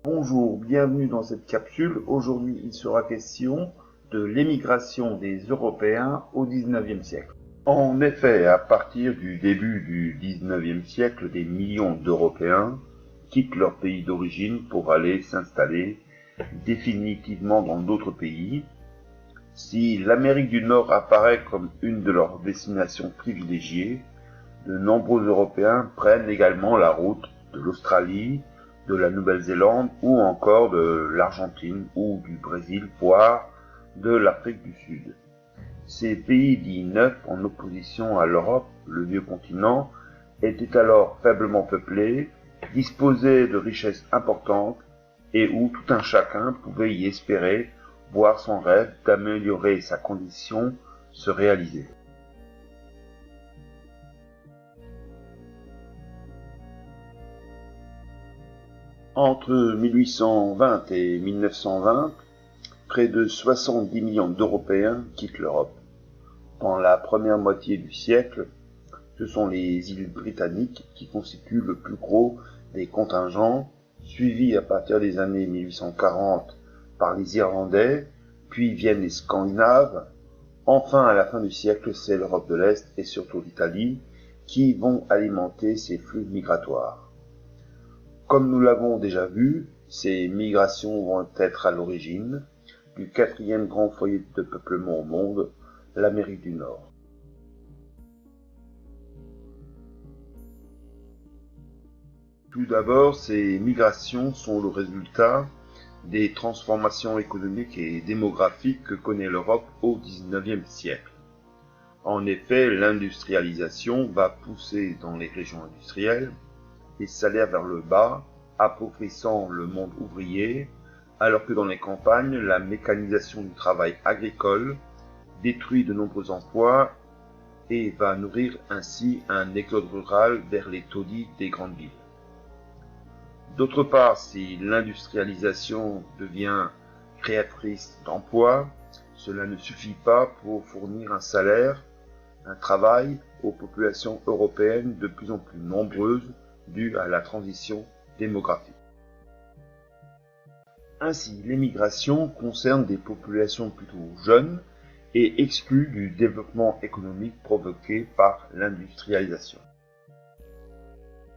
Bonjour, bienvenue dans cette capsule. Aujourd'hui, il sera question de l'émigration des Européens au XIXe siècle. En effet, à partir du début du XIXe siècle, des millions d'Européens quittent leur pays d'origine pour aller s'installer définitivement dans d'autres pays. Si l'Amérique du Nord apparaît comme une de leurs destinations privilégiées, de nombreux Européens prennent également la route de l'Australie, de la Nouvelle-Zélande ou encore de l'Argentine ou du Brésil, voire de l'Afrique du Sud. Ces pays dits neufs, en opposition à l'Europe, le vieux continent, étaient alors faiblement peuplés, disposaient de richesses importantes et où tout un chacun pouvait y espérer voir son rêve d'améliorer sa condition se réaliser. Entre 1820 et 1920, près de 70 millions d'Européens quittent l'Europe. Dans la première moitié du siècle, ce sont les îles britanniques qui constituent le plus gros des contingents, suivis à partir des années 1840 par les Irlandais, puis viennent les Scandinaves. Enfin, à la fin du siècle, c'est l'Europe de l'Est et surtout l'Italie qui vont alimenter ces flux migratoires. Comme nous l'avons déjà vu, ces migrations vont être à l'origine du quatrième grand foyer de peuplement au monde, l'Amérique du Nord. Tout d'abord, ces migrations sont le résultat des transformations économiques et démographiques que connaît l'Europe au XIXe siècle. En effet, l'industrialisation va pousser dans les régions industrielles les salaires vers le bas, appauvrissant le monde ouvrier, alors que dans les campagnes, la mécanisation du travail agricole détruit de nombreux emplois et va nourrir ainsi un exode rural vers les taudis des grandes villes. D'autre part, si l'industrialisation devient créatrice d'emplois, cela ne suffit pas pour fournir un salaire, un travail aux populations européennes de plus en plus nombreuses due à la transition démographique. Ainsi, l'émigration concerne des populations plutôt jeunes et exclues du développement économique provoqué par l'industrialisation.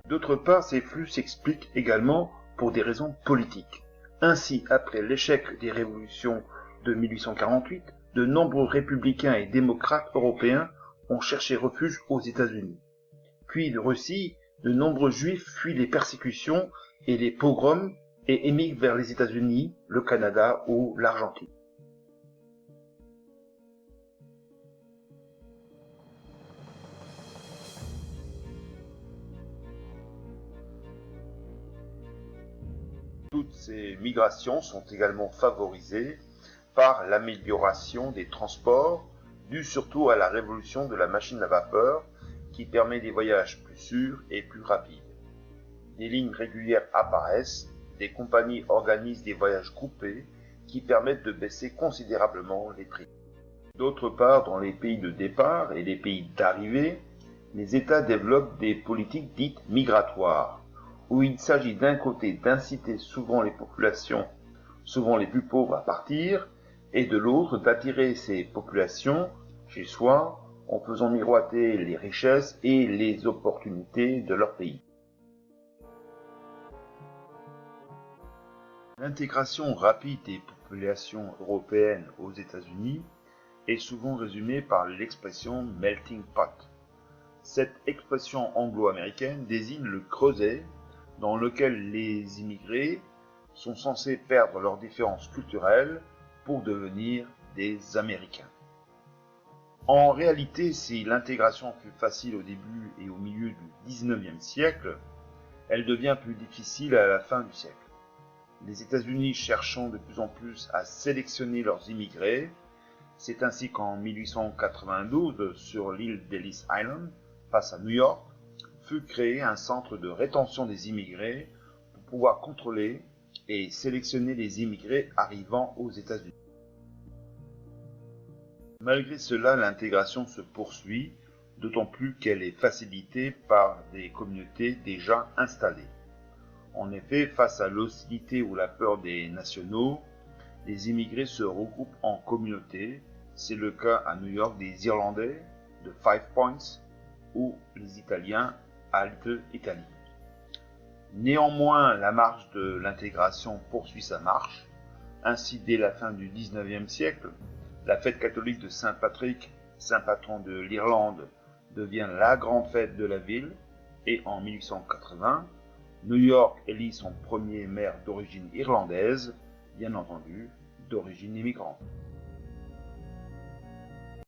D'autre part, ces flux s'expliquent également pour des raisons politiques. Ainsi, après l'échec des révolutions de 1848, de nombreux républicains et démocrates européens ont cherché refuge aux États-Unis. Puis de Russie, de nombreux juifs fuient les persécutions et les pogroms et émigrent vers les États-Unis, le Canada ou l'Argentine. Toutes ces migrations sont également favorisées par l'amélioration des transports, due surtout à la révolution de la machine à vapeur qui permet des voyages plus sûrs et plus rapides. Des lignes régulières apparaissent, des compagnies organisent des voyages groupés qui permettent de baisser considérablement les prix. D'autre part, dans les pays de départ et les pays d'arrivée, les États développent des politiques dites migratoires, où il s'agit d'un côté d'inciter souvent les populations, souvent les plus pauvres, à partir, et de l'autre d'attirer ces populations chez soi en faisant miroiter les richesses et les opportunités de leur pays. L'intégration rapide des populations européennes aux États-Unis est souvent résumée par l'expression melting pot. Cette expression anglo-américaine désigne le creuset dans lequel les immigrés sont censés perdre leurs différences culturelles pour devenir des Américains. En réalité, si l'intégration fut facile au début et au milieu du XIXe siècle, elle devient plus difficile à la fin du siècle. Les États-Unis cherchant de plus en plus à sélectionner leurs immigrés, c'est ainsi qu'en 1892, sur l'île d'Ellis Island, face à New York, fut créé un centre de rétention des immigrés pour pouvoir contrôler et sélectionner les immigrés arrivant aux États-Unis. Malgré cela, l'intégration se poursuit, d'autant plus qu'elle est facilitée par des communautés déjà installées. En effet, face à l'hostilité ou la peur des nationaux, les immigrés se regroupent en communautés. C'est le cas à New York des Irlandais de Five Points ou les Italiens à Little Italy. Néanmoins, la marche de l'intégration poursuit sa marche. Ainsi, dès la fin du XIXe siècle, la fête catholique de Saint Patrick, saint patron de l'Irlande, devient la grande fête de la ville, et en 1880, New York élit son premier maire d'origine irlandaise, bien entendu d'origine immigrante.